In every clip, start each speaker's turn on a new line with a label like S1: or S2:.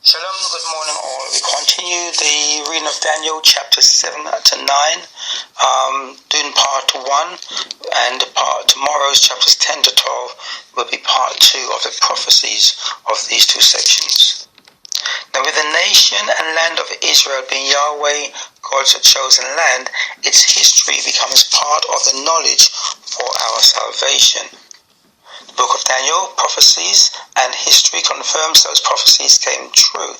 S1: Shalom, good morning all. We continue the reading of Daniel chapter 7 to 9, doing part 1, and tomorrow's chapters 10 to 12 will be part 2 of the prophecies of these two sections. Now with the nation and land of Israel being Yahweh, God's chosen land, its history becomes part of the knowledge for our salvation. The book of Daniel, prophecies and history confirms those prophecies came true.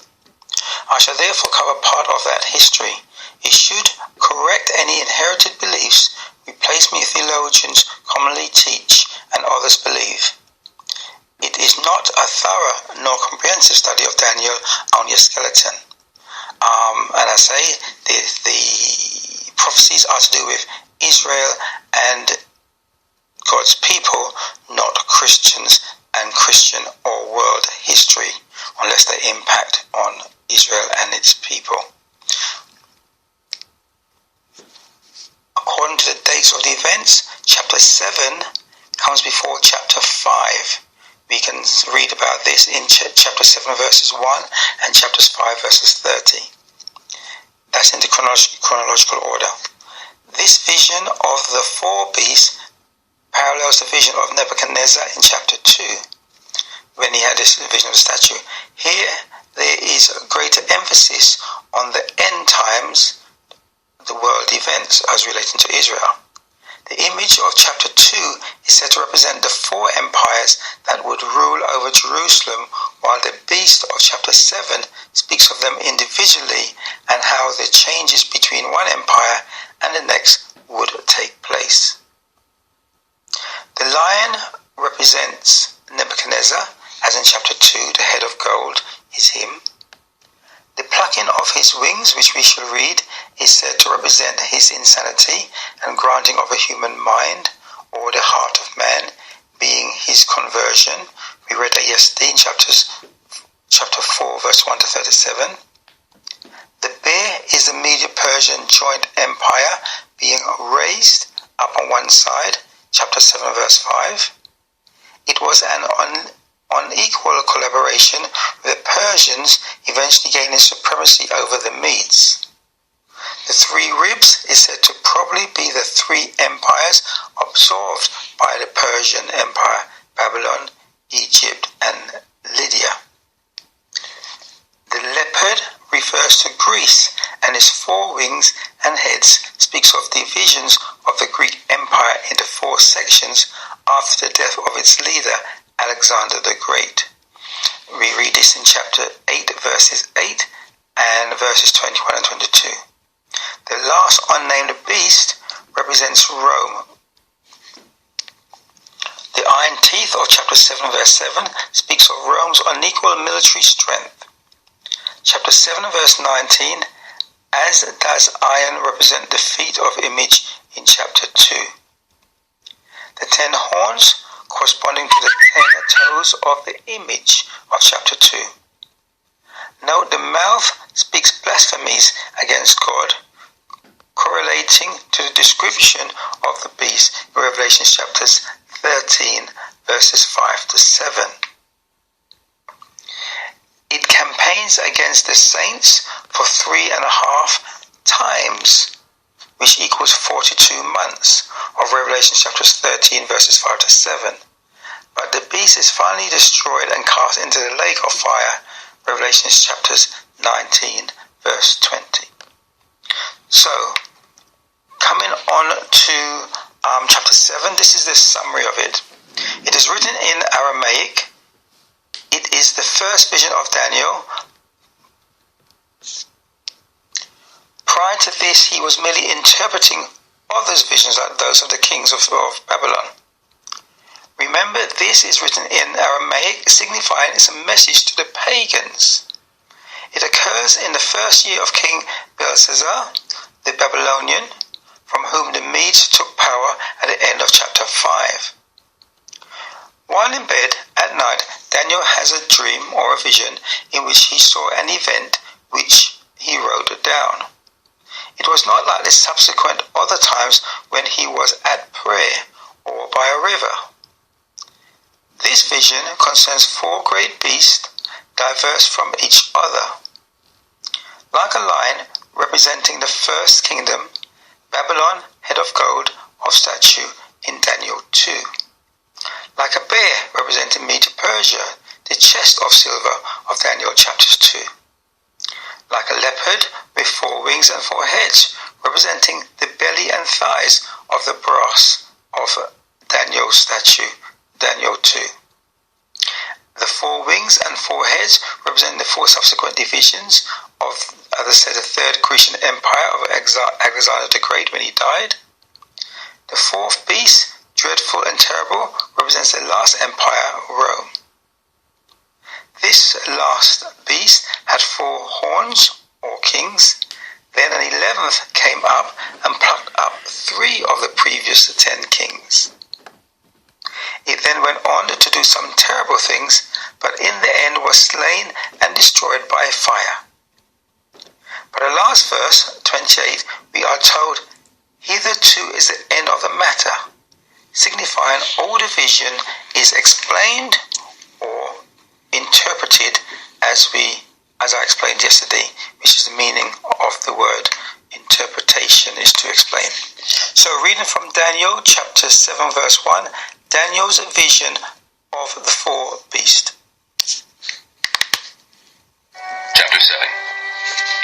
S1: I shall therefore cover part of that history. It should correct any inherited beliefs replacement theologians commonly teach and others believe. It is not a thorough nor comprehensive study of Daniel, only a skeleton. And I say the prophecies are to do with Israel and God's people, not Christians and Christian or world history, unless they impact on Israel and its people. According to the dates of the events, chapter 7 comes before chapter 5. We can read about this in chapter 7 verses 1 and chapters 5 verses 30. That's in the chronological order. This vision of the four beasts parallels the vision of Nebuchadnezzar in chapter 2, when he had this vision of the statue. Here, there is a greater emphasis on the end times, the world events as relating to Israel. The image of chapter 2 is said to represent the four empires that would rule over Jerusalem, while the beast of chapter 7 speaks of them individually and how the changes between one empire and the next would take place. The lion represents Nebuchadnezzar, as in chapter 2, the head of gold is him. The plucking of his wings, which we shall read, is said to represent his insanity and granting of a human mind, or the heart of man, being his conversion. We read that yesterday in chapter 4, verse 1 to 37. The bear is the Medo-Persian joint empire being raised up on one side, chapter 7 verse 5. It was an unequal collaboration, with the Persians eventually gaining supremacy over the Medes. The three ribs is said to probably be the three empires absorbed by the Persian Empire, Babylon, Egypt and Lydia. The leopard refers to Greece, and its four wings and heads speaks of divisions of the Greek Empire into four sections after the death of its leader, Alexander the Great. We read this in chapter 8, verses 8 and verses 21 and 22. The last unnamed beast represents Rome. The iron teeth of chapter 7, verse 7 speaks of Rome's unequal military strength. Chapter 7, verse 19, as does iron represent the feet of image in chapter 2. The 10 horns corresponding to the 10 toes of the image of chapter 2. Note the mouth speaks blasphemies against God, correlating to the description of the beast in Revelation chapters 13, verses 5 to 7. It campaigns against the saints for 3.5 times, which equals 42 months of Revelation chapters 13 verses 5 to 7. But the beast is finally destroyed and cast into the lake of fire, Revelation chapters 19 verse 20. So, coming on to chapter 7, this is the summary of it. It is written in Aramaic. It is the first vision of Daniel. Prior to this, he was merely interpreting others' visions like those of the kings of Babylon. Remember, this is written in Aramaic, signifying it's a message to the pagans. It occurs in the first year of King Belshazzar, the Babylonian, from whom the Medes took power at the end of chapter 5. While in bed at night, Daniel has a dream or a vision in which he saw an event which he wrote down. It was not like the subsequent other times when he was at prayer or by a river. This vision concerns four great beasts diverse from each other. Like a lion representing the first kingdom, Babylon, head of gold, of statue in Daniel 2. Like a bear representing Medo-Persia, the chest of silver of Daniel chapters 2. Like a leopard with 4 wings and 4 heads, representing the belly and thighs of the brass of Daniel's statue, Daniel 2. The 4 wings and 4 heads represent the 4 subsequent divisions of, as I said, the third Grecian empire of Alexander the Great when he died. The 4th beast, dreadful and terrible, represents the last empire, Rome. This last beast had 4 horns, or kings. Then an 11th came up and plucked up 3 of the previous 10 kings. It then went on to do some terrible things, but in the end was slain and destroyed by fire. But the last verse, 28, we are told, hitherto is the end of the matter, signifying all division is explained or interpreted as I explained yesterday, which is the meaning of the word interpretation, is to explain. So reading from Daniel chapter 7 verse 1, Daniel's vision of the 4 beasts.
S2: Chapter 7.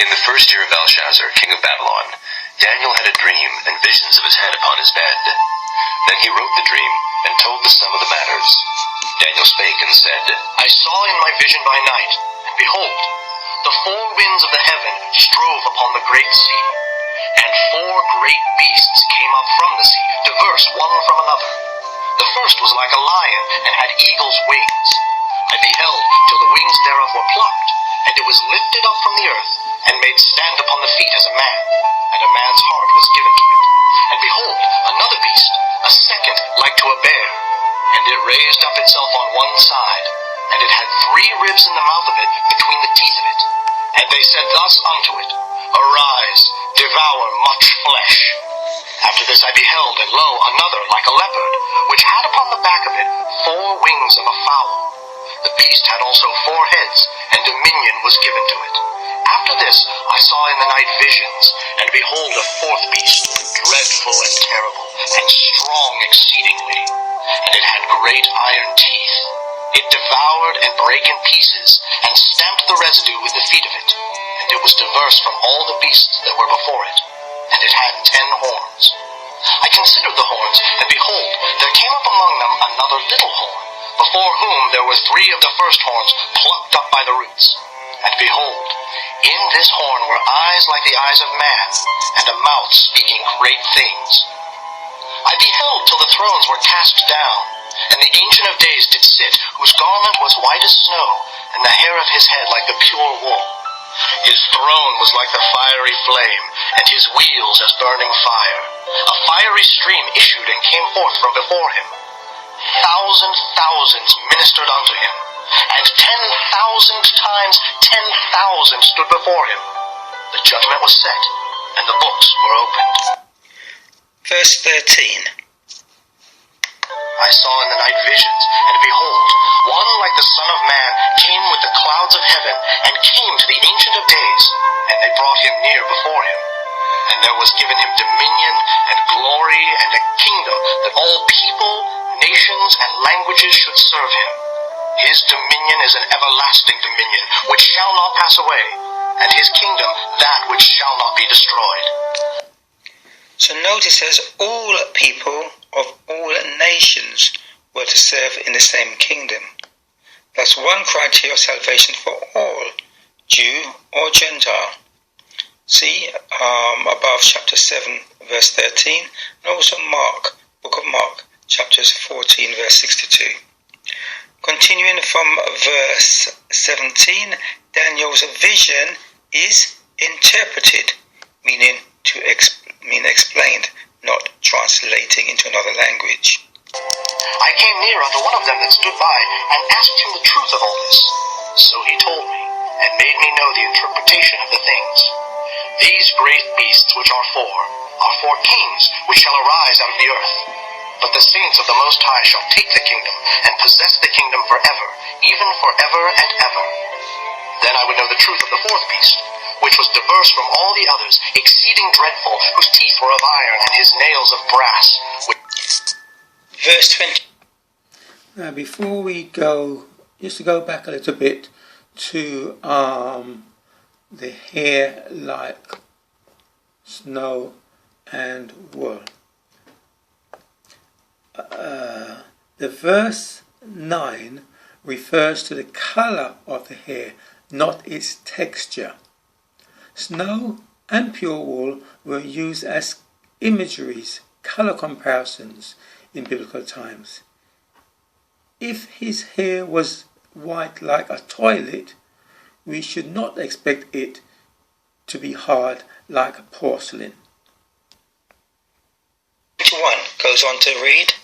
S2: In the first year of Belshazzar, king of Babylon, Daniel had a dream and visions of his head upon his bed. Then he wrote the dream and told the sum of the matters. Daniel spake and said, I saw in my vision by night, and behold, the 4 winds of the heaven strove upon the great sea, and 4 great beasts came up from the sea, diverse one from another. The first was like a lion, and had eagle's wings. I beheld till the wings thereof were plucked, and it was lifted up from the earth, and made stand upon the feet as a man, and a man's heart was given to it. And behold, another beast, a second like to a bear, and it raised up itself on one side, and it had 3 ribs in the mouth of it between the teeth of it. And they said thus unto it, Arise, devour much flesh. After this I beheld, and lo, another like a leopard, which had upon the back of it 4 wings of a fowl. The beast had also 4 heads, and dominion was given to it. After this I saw in the night visions, and behold a 4th beast, dreadful and terrible, and strong exceedingly. And it had great iron teeth. It devoured and brake in pieces, and stamped the residue with the feet of it. And it was diverse from all the beasts that were before it. And it had 10 horns. I considered the horns, and behold, there came up among them another little horn, before whom there were 3 of the first horns plucked up by the roots. And behold, in this horn were eyes like the eyes of man, and a mouth speaking great things. I beheld till the thrones were cast down, and the Ancient of Days did sit, whose garment was white as snow, and the hair of his head like the pure wool. His throne was like the fiery flame, and his wheels as burning fire. A fiery stream issued and came forth from before him. Thousands ministered unto him, and 10,000 times 10,000 stood before him. The judgment was set, and the books were opened.
S1: Verse 13.
S2: I saw in the night visions, and behold, one like the Son of Man came with the clouds of heaven, and came to the Ancient of Days, and they brought him near before him. And there was given him dominion, and glory, and a kingdom, that all people, nations, and languages should serve him. His dominion is an everlasting dominion, which shall not pass away, and his kingdom that which shall not be destroyed.
S1: So notice it says all people of all nations were to serve in the same kingdom. That's one criteria of salvation for all, Jew or Gentile. See above chapter 7 verse 13, and also Mark, book of Mark, chapters 14 verse 62. Continuing from verse 17, Daniel's vision is interpreted, meaning to explained, not translating into another language.
S2: I came near unto one of them that stood by, and asked him the truth of all this. So he told me, and made me know the interpretation of the things. These great beasts which are 4 kings which shall arise out of the earth. But the saints of the Most High shall take the kingdom, and possess the kingdom forever, even forever and ever. Then I would know the truth of the fourth beast, which was diverse from all the others, exceeding dreadful, whose teeth were of iron, and his nails of brass.
S1: Verse 20.
S3: Now, before we go, just to go back a little bit to the hair like snow and wool. The verse 9 refers to the colour of the hair, not its texture. Snow and pure wool were used as imageries, colour comparisons in biblical times. If his hair was white like a toilet, we should not expect it to be hard like porcelain.
S1: 21 goes on to read,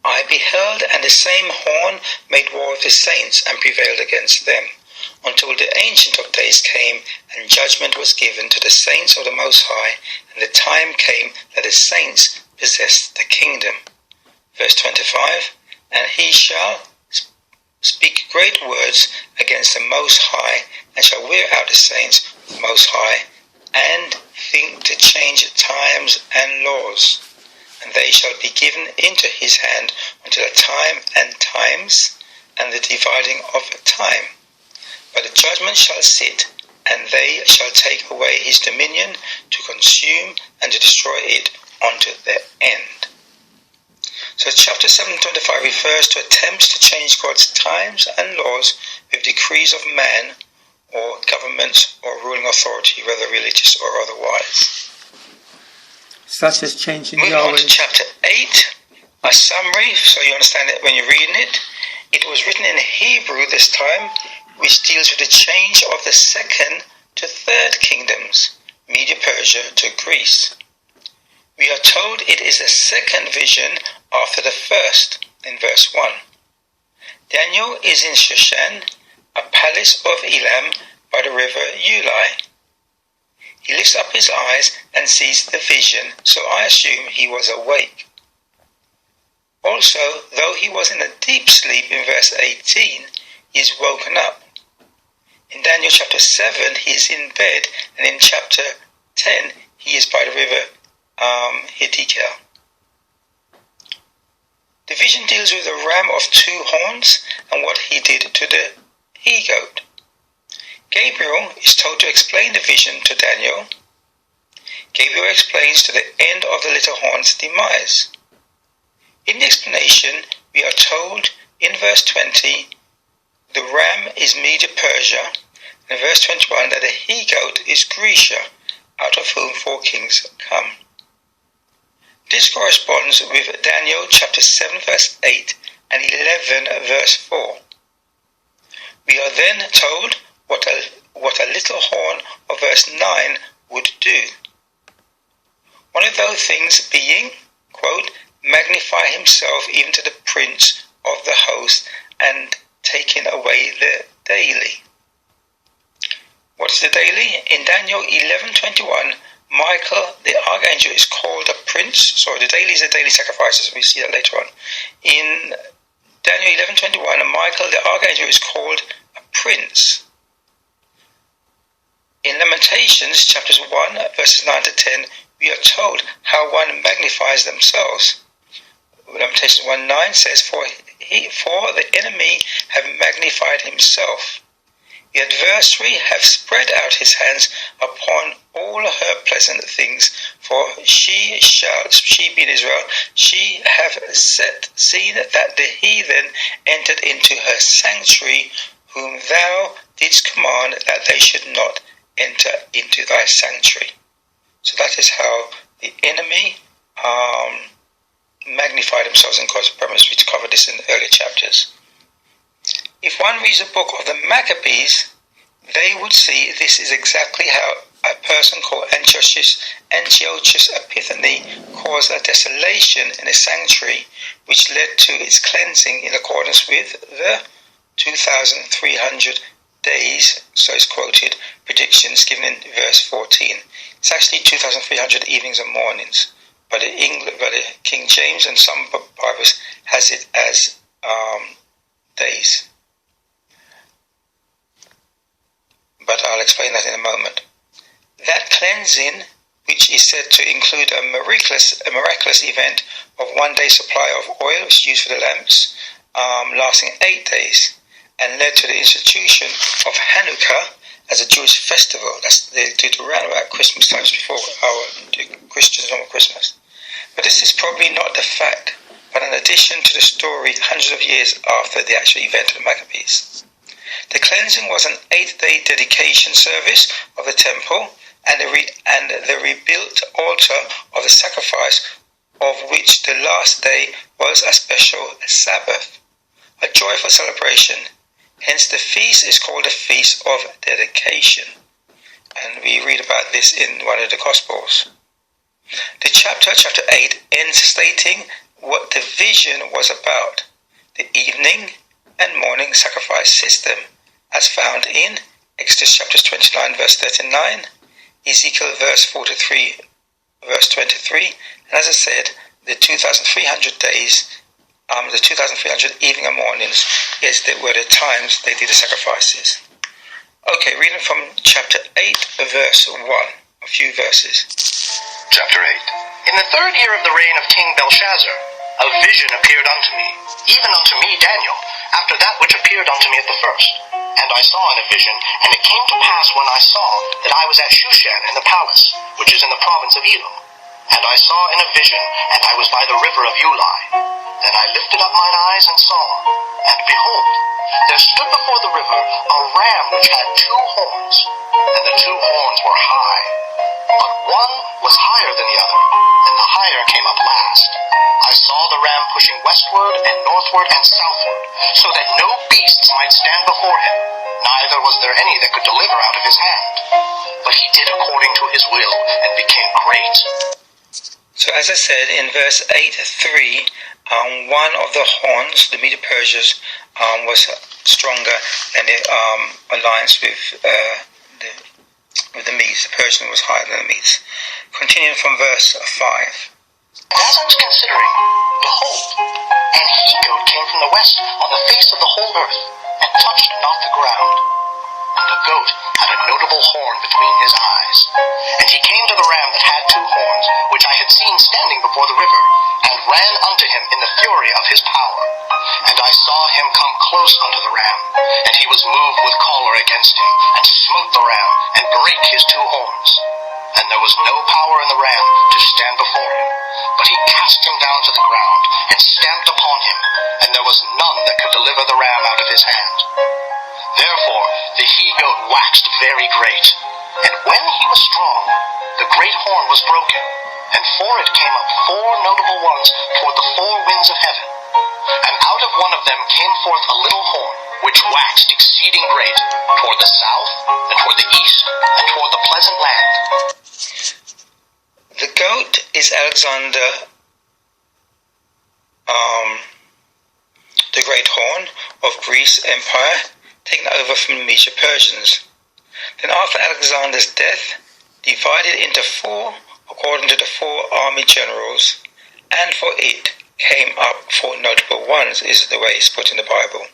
S1: I beheld, and the same horn made war with the saints, and prevailed against them, until the Ancient of Days came, and judgment was given to the saints of the Most High, and the time came that the saints possessed the kingdom. Verse 25, and he shall speak great words against the Most High, and shall wear out the saints of the Most High, and think to change times and laws. And they shall be given into his hand until a time and times, and the dividing of time. But the judgment shall sit, and they shall take away his dominion, to consume and to destroy it unto the end. So chapter 7:25 refers to attempts to change God's times and laws with decrees of man or governments or ruling authority, whether religious or otherwise.
S3: Such as changing
S1: Moving on
S3: Yahweh.
S1: to chapter 8, a summary, so you understand it when you're reading it. It was written in Hebrew this time, which deals with the change of the second to third kingdoms, Media-Persia to Greece. We are told it is a second vision after the first, in verse 1. Daniel is in Shushan, a palace of Elam by the river Ulai. He lifts up his eyes and sees the vision, so I assume he was awake. Also, though he was in a deep sleep in verse 18, he is woken up. In Daniel chapter 7, he is in bed, and in chapter 10, he is by the river Hiddekel. The vision deals with the ram of two horns and what he did to the he-goat. Gabriel is told to explain the vision to Daniel. Gabriel explains to the end of the little horn's demise. In the explanation, we are told in verse 20, the ram is Media-Persia, and in verse 21 that the he-goat is Grecia, out of whom 4 kings come. This corresponds with Daniel chapter 7 verse 8 and 11 verse 4. We are then told what a little horn of verse 9 would do. One of those things being, quote, magnify himself even to the prince of the host and taking away the daily. What is the daily? In Daniel 11:21, Michael the archangel is called a prince. So the daily is the daily sacrifices. We see that later on. In Daniel 11:21, Michael the archangel is called a prince. In Lamentations chapters 1 verses 9 to 10, we are told how one magnifies themselves. Lamentations 1:9 says, for the enemy have magnified himself. The adversary have spread out his hands upon all her pleasant things, for she being Israel, she have seen that the heathen entered into her sanctuary, whom thou didst command that they should not enter into thy sanctuary. So that is how the enemy magnified themselves in God's promise. We covered this in the earlier chapters. If one reads the book of the Maccabees, they would see this is exactly how a person called Antiochus Epiphanes caused a desolation in a sanctuary, which led to its cleansing in accordance with the 2,300 days, so it's quoted, predictions given in verse 14. It's actually 2,300 evenings and mornings, but the King James and some Bibles has it as days. but I'll explain that in a moment. That cleansing, which is said to include a miraculous event of 1 day supply of oil used for the lamps, lasting 8 days, and led to the institution of Hanukkah as a Jewish festival. They do it around about Christmas times before our Christians' normal Christmas. But this is probably not the fact, but an addition to the story hundreds of years after the actual event of the Maccabees. The cleansing was an 8-day dedication service of the temple and the rebuilt altar of the sacrifice, of which the last day was a special Sabbath, a joyful celebration. Hence the feast is called the Feast of Dedication. And we read about this in one of the Gospels. The chapter 8, ends stating what the vision was about, the evening and morning sacrifice system, as found in Exodus chapters 29 verse 39, Ezekiel verse 43 verse 23, and as I said, the 2,300 days, the 2,300 evening and mornings were the times they did the sacrifices. Okay, reading from chapter 8 verse 1, a few verses.
S2: Chapter 8. In the 3rd year of the reign of King Belshazzar, a vision appeared unto me, even unto me Daniel, after that which appeared unto me at the first. And I saw in a vision, and it came to pass when I saw that I was at Shushan in the palace, which is in the province of Elam. And I saw in a vision, and I was by the river of Ulai. Then I lifted up mine eyes and saw, and behold, there stood before the river a ram which had 2 horns, and the 2 horns were high. But one was higher than the other, and the higher came up last. I saw the ram pushing westward and northward and southward, so that no beasts might stand before him, neither was there any that could deliver out of his hand. But he did according to his will, and became great.
S1: So as I said in verse 8:3, one of the horns, the Medo-Persians, was stronger than the alliance with the Medes. The Persian was higher than the Medes. Continuing from verse 5.
S2: As I was considering, behold, an he-goat came from the west on the face of the whole earth, and touched not the ground. And the goat had a notable horn between his eyes. And he came to the ram that had 2 horns, which I had seen standing before the river, and ran unto him in the fury of his power. And I saw him come close unto the ram, and he was moved with choler against him, and smote the ram, and brake his 2 horns. And there was no power in the ram to stand before him, but he cast him down to the ground, and stamped upon him, and there was none that could deliver the ram out of his hand. Therefore the he-goat waxed very great, and when he was strong, the great horn was broken, and for it came up 4 notable ones toward the 4 winds of heaven. And out of one of them came forth a little horn, which waxed exceeding great, toward the south, and toward the east, and toward the pleasant land.
S1: The goat is Alexander, the Great Horn of Greece Empire, taken over from the Medo-Persians. Then after Alexander's death, divided into 4 according to the 4 army generals, and for it came up 4 notable ones, is the way it's put in the Bible.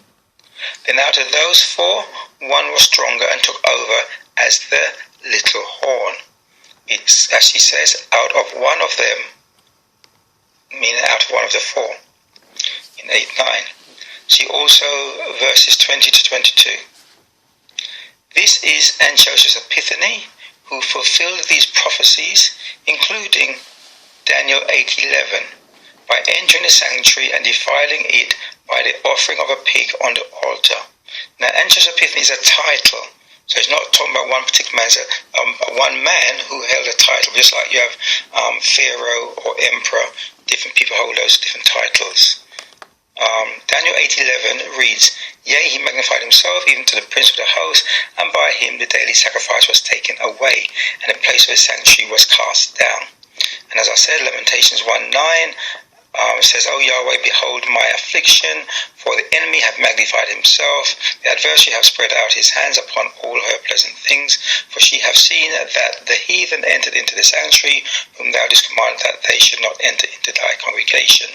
S1: Then out of those 4, one was stronger and took over as the little horn. It actually says, out of one of them, meaning out of one of the 4, in 8:9. See also verses 20 to 22. This is Antiochus Epiphanes, who fulfilled these prophecies, including Daniel 8:11, by entering the sanctuary and defiling it by the offering of a pig on the altar. Now, Antiochus Epiphanes is a title, so it's not talking about one particular man. It's one man who held a title, just like you have Pharaoh or Emperor. Different people hold those different titles. Daniel 8:11 reads, Yea, he magnified himself even to the prince of the host, and by him the daily sacrifice was taken away, and the place of his sanctuary was cast down. And as I said, Lamentations 1:9 says, O Yahweh, behold my affliction, for the enemy hath magnified himself, the adversary hath spread out his hands upon all her pleasant things, for she hath seen that the heathen entered into the sanctuary, whom thou didst command that they should not enter into thy congregation.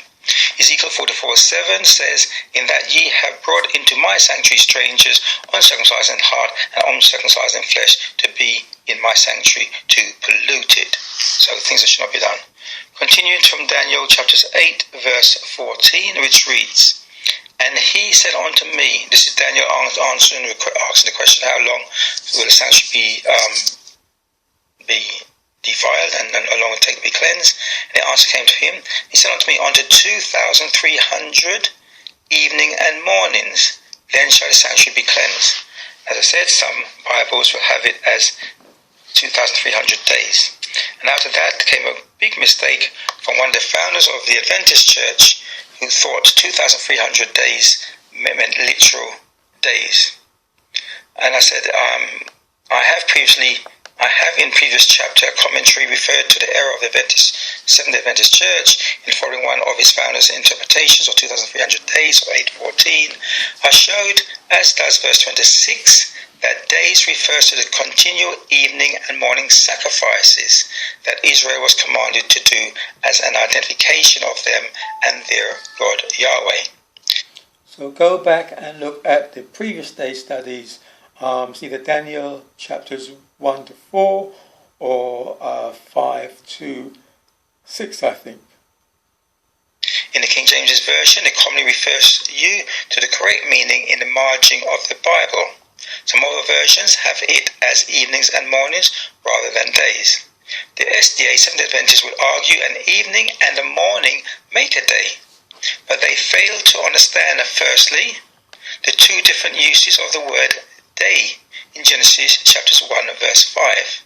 S1: Ezekiel 44:7 says, "In that ye have brought into my sanctuary strangers, uncircumcised in heart and uncircumcised in flesh, to be in my sanctuary, to pollute it." So things that should not be done. Continuing from Daniel chapters 8 verse 14, which reads, "And he said unto me," this is Daniel asking the question, how long will the sanctuary be defiled and how long will it take to be cleansed? And the answer came to him, he said unto me, "Unto 2,300 evening and mornings, then shall the sanctuary be cleansed." As I said, some Bibles will have it as 2,300 days. And after that came a big mistake from one of the founders of the Adventist Church, who thought 2,300 days meant literal days. And I said, I have in previous chapter commentary referred to the error of the Seventh-day Adventist Church in following one of its founders' interpretations of 2,300 days or 814. I showed, as does verse 26, that days refers to the continual evening and morning sacrifices that Israel was commanded to do as an identification of them and their God Yahweh.
S3: So go back and look at the previous day studies, either Daniel chapters 1 to 4 or 5 to 6, I think.
S1: In the King James Version, it commonly refers you to the correct meaning in the margin of the Bible. Some other versions have it as evenings and mornings rather than days. The SDA Seventh-day Adventists would argue an evening and a morning make a day, but they fail to understand, firstly, the two different uses of the word day in Genesis chapters 1 verse 5.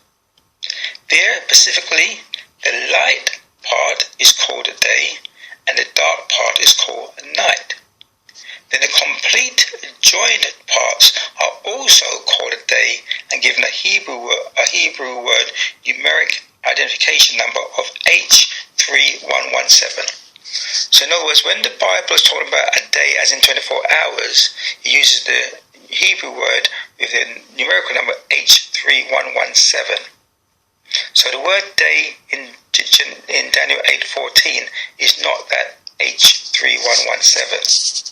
S1: There, specifically, the light part is called a day and the dark part is called a night. Then the complete joined parts are also called a day and given a Hebrew word numeric identification number of H3117. So in other words, when the Bible is talking about a day as in 24 hours, it uses the Hebrew word with the numerical number H3117. So the word day in Daniel 8:14 is not that H3117.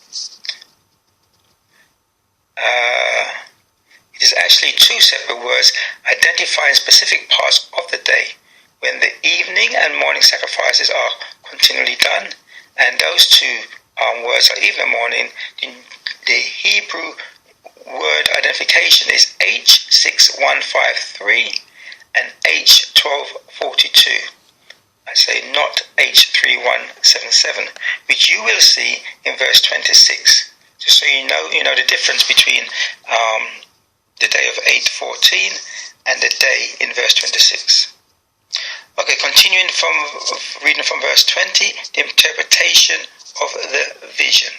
S1: It is actually two separate words identifying specific parts of the day when the evening and morning sacrifices are continually done, and those two words are evening and morning. The Hebrew word identification is H6153 and H1242. I say not H3177, which you will see in verse 26. Just so you know the difference between the day of 8:14 and the day in verse 26. Okay, continuing reading from verse 20, the interpretation of the vision.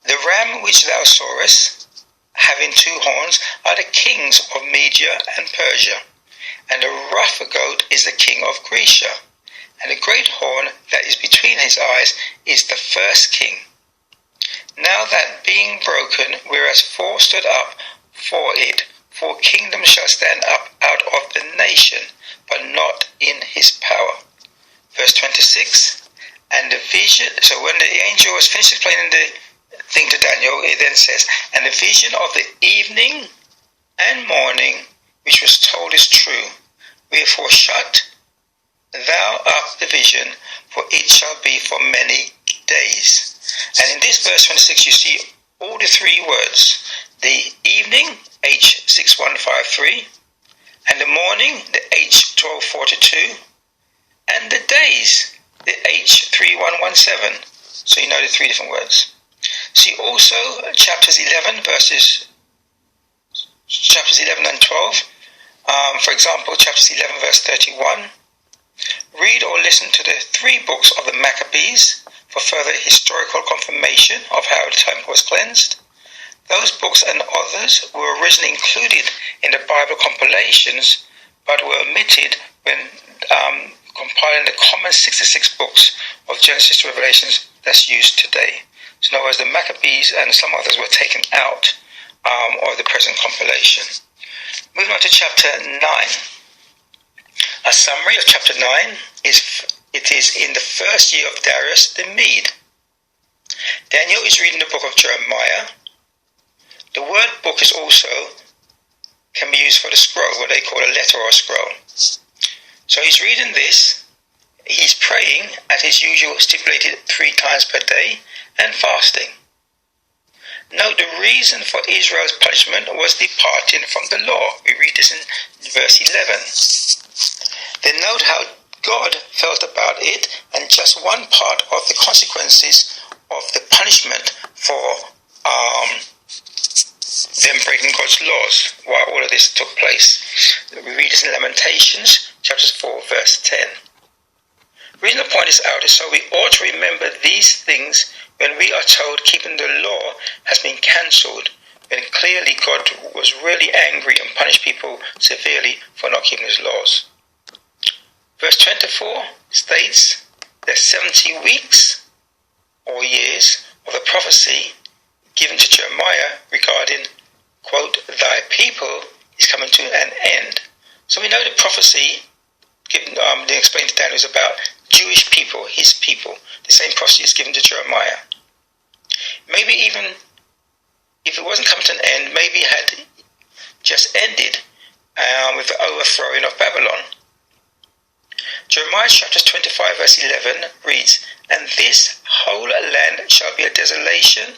S1: The ram which thou sawest, having two horns, are the kings of Media and Persia, and the rough goat is the king of Grecia, and the great horn that is between his eyes is the first king. Now that being broken, whereas four stood up for it, 4 kingdoms shall stand up out of the nation, but not in his power. Verse 26, and the vision, so when the angel was finished explaining the thing to Daniel, it then says, and the vision of the evening and morning, which was told is true, wherefore shut thou up the vision, for it shall be for many days. And in this verse 26 you see all the three words, the evening, H6153, and the morning, the H1242, and the days, the H3117. So you know the three different words. See also chapters 11 and 12. For example, chapters 11 verse 31. Read or listen to the 3 books of the Maccabees for further historical confirmation of how the temple was cleansed. Those books and others were originally included in the Bible compilations, but were omitted when compiling the common 66 books of Genesis to Revelations that's used today. So in other words, the Maccabees and some others were taken out of the present compilation. Moving on to chapter 9. A summary of chapter 9 is it is in the first year of Darius the Mede. Daniel is reading the book of Jeremiah. The word book is also can be used for the scroll, what they call a letter or a scroll. So he's reading this, he's praying at his usual stipulated 3 times per day and fasting. Note the reason for Israel's punishment was departing from the law. We read this in verse 11. Then note how God felt about it, and just one part of the consequences of the punishment for them breaking God's laws while all of this took place. We read this in Lamentations, chapter 4, verse 10. The reason I point this out is so we ought to remember these things when we are told keeping the law has been cancelled, when clearly God was really angry and punished people severely for not keeping his laws. Verse 24 states there's 70 weeks or years of the prophecy given to Jeremiah regarding, quote, thy people is coming to an end. So we know the prophecy given, explained to Daniel is about Jewish people, his people. The same prophecy is given to Jeremiah. Maybe even if it wasn't coming to an end, maybe it had just ended with the overthrowing of Babylon. Jeremiah chapter 25 verse 11 reads, and this whole land shall be a desolation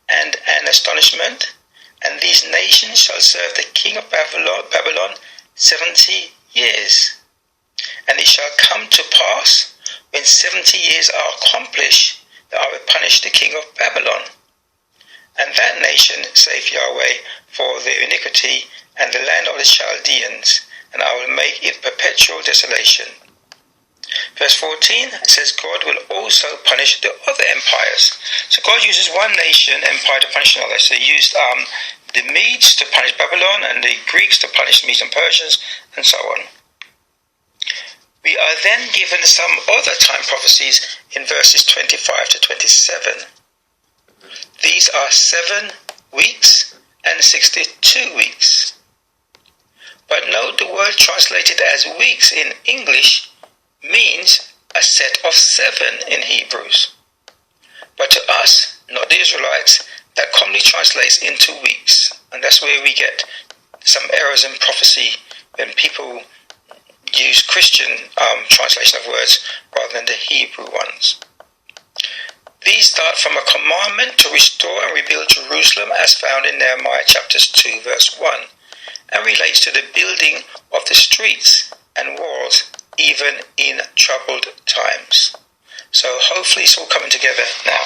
S1: and an astonishment, and these nations shall serve the king of Babylon 70 years. And it shall come to pass, when 70 years are accomplished, that I will punish the king of Babylon, and that nation, saith Yahweh, for their iniquity, and the land of the Chaldeans, and I will make it perpetual desolation. Verse 14 says God will also punish the other empires. So God uses one nation, empire, to punish another. So he used the Medes to punish Babylon, and the Greeks to punish the Medes and Persians, and so on. We are then given some other time prophecies in verses 25 to 27. These are 7 weeks and 62 weeks. But note the word translated as weeks in English means a set of 7 in Hebrews. But to us, not the Israelites, that commonly translates into weeks. And that's where we get some errors in prophecy when people use Christian translation of words rather than the Hebrew ones. These start from a commandment to restore and rebuild Jerusalem as found in Nehemiah chapters 2 verse 1, and relates to the building of the streets and walls even in troubled times. So hopefully it's all coming together now.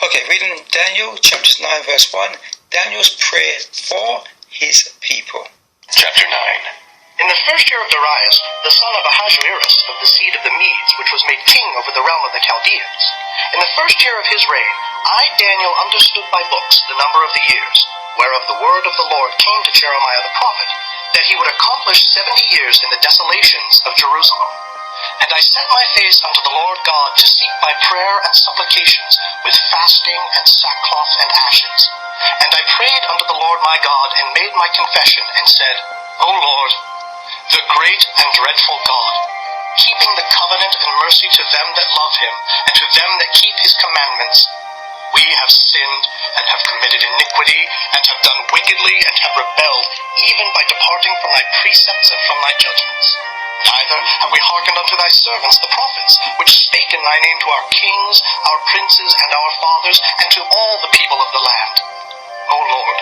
S1: Okay, reading Daniel chapter 9 verse 1, Daniel's prayer for his people.
S2: Chapter 9. In the first year of Darius, the son of Ahasuerus, of the seed of the Medes, which was made king over the realm of the Chaldeans, in the first year of his reign, I, Daniel, understood by books the number of the years, whereof the word of the Lord came to Jeremiah the prophet, that he would accomplish 70 years in the desolations of Jerusalem. And I set my face unto the Lord God to seek by prayer and supplications, with fasting and sackcloth and ashes. And I prayed unto the Lord my God, and made my confession, and said, O Lord, the great and dreadful God, keeping the covenant and mercy to them that love him, and to them that keep his commandments, we have sinned, and have committed iniquity, and have done wickedly, and have rebelled, even by departing from thy precepts and from thy judgments. Neither have we hearkened unto thy servants the prophets, which spake in thy name to our kings, our princes, and our fathers, and to all the people of the land. O Lord,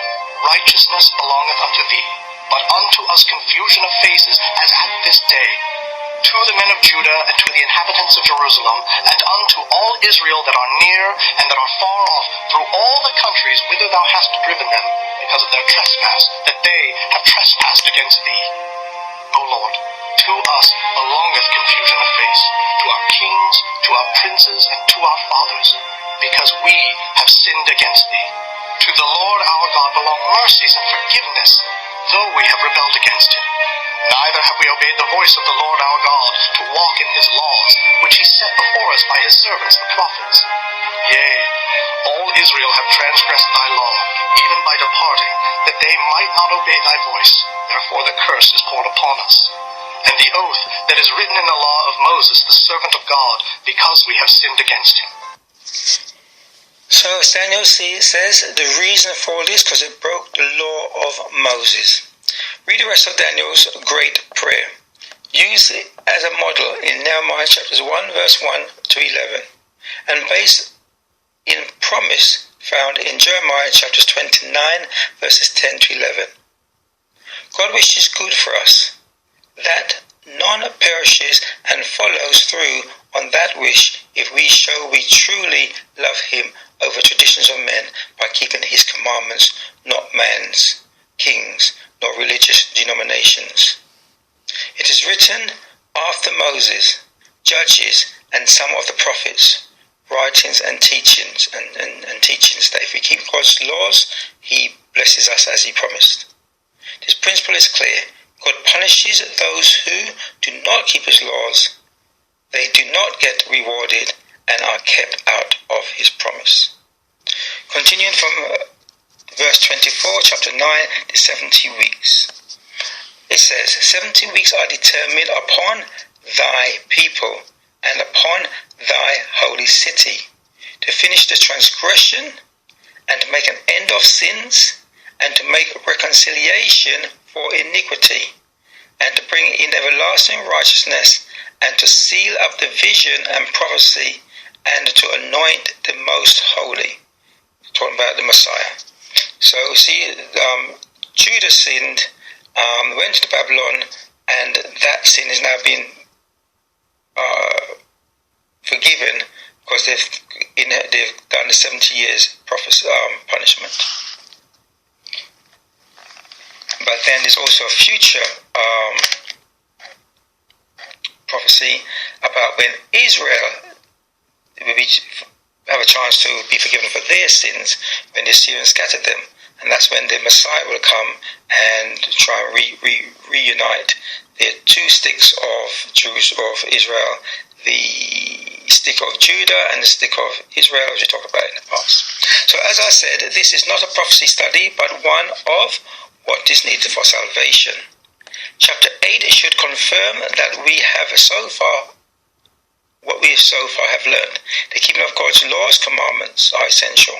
S2: righteousness belongeth unto thee, but unto us confusion of faces, as at this day, to the men of Judah, and to the inhabitants of Jerusalem, and unto all Israel that are near and that are far off, through all the countries whither thou hast driven them, because of their trespass, that they have trespassed against thee. O Lord, to us belongeth confusion of face, to our kings, to our princes, and to our fathers, because we have sinned against thee. To the Lord our God belong mercies and forgiveness, though we have rebelled against him. Neither have we obeyed the voice of the Lord our God, to walk in his laws, which he set before us by his servants the prophets. Yea, all Israel have transgressed thy law, even by departing, that they might not obey thy voice. Therefore the curse is poured upon us. and the oath that is written in the law of Moses, the servant of God, because we have sinned against him.
S1: So Daniel says the reason for all this because it broke the law of Moses. Read the rest of Daniel's great prayer. Use it as a model in Nehemiah chapters 1 verse 1 to 11 and based in promise found in Jeremiah chapters 29 verses 10 to 11. God wishes good for us, that none perishes, and follows through on that wish if we show we truly love him over traditions of men by keeping his commandments, not man's, kings, nor religious denominations. It is written after Moses, Judges, and some of the prophets, writings and teachings and teachings that if we keep God's laws, he blesses us as he promised. This principle is clear. God punishes those who do not keep his laws. They do not get rewarded and are kept out of his promise. Continuing from verse 24, chapter 9, the 70 weeks. It says, 70 weeks are determined upon thy people and upon thy holy city, to finish the transgression and to make an end of sins and to make reconciliation for iniquity and to bring in everlasting righteousness and to seal up the vision and prophecy and to anoint the most holy. Talking about the Messiah. So see, Judah sinned, went to Babylon, and that sin is now being forgiven because they've done the 70 years punishment. But then there's also a future prophecy about when Israel will have a chance to be forgiven for their sins when the Assyrians scattered them. And that's when the Messiah will come and try and reunite the two sticks of Jews of Israel, the stick of Judah and the stick of Israel, as we talked about in the past. So as I said, this is not a prophecy study, but one of what is needed for salvation. Chapter 8 should confirm that what we so far have learned. The keeping of God's laws, commandments are essential.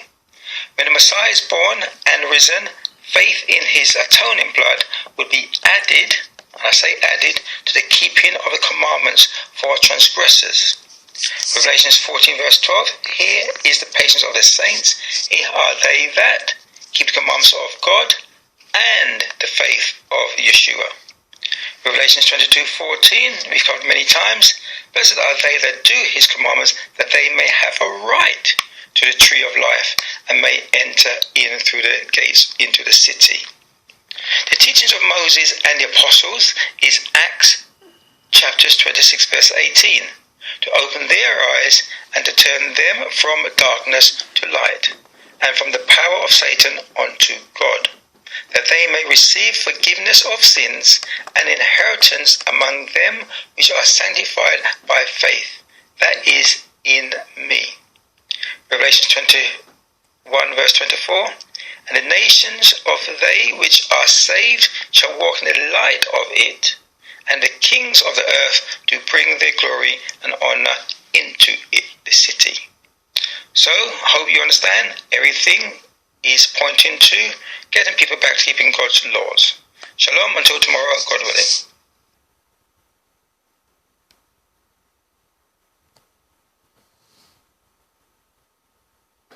S1: When the Messiah is born and risen, faith in his atoning blood will be added, and I say added, to the keeping of the commandments for transgressors. Revelations 14 verse 12, here is the patience of the saints, here are they that keep the commandments of God and the faith of Yeshua. Revelations 22:14, we've covered many times, blessed are they that do his commandments, that they may have a right to the tree of life and may enter in through the gates into the city. The teachings of Moses and the apostles is Acts chapters 26 verse 18, to open their eyes and to turn them from darkness to light and from the power of Satan unto God, that they may receive forgiveness of sins and inheritance among them which are sanctified by faith, that is, in me. Revelation 21 verse 24, and the nations of they which are saved shall walk in the light of it, and the kings of the earth do bring their glory and honor into it, the city. So, hope you understand, everything is pointing to getting people back to keeping God's laws. Shalom, until tomorrow, God willing.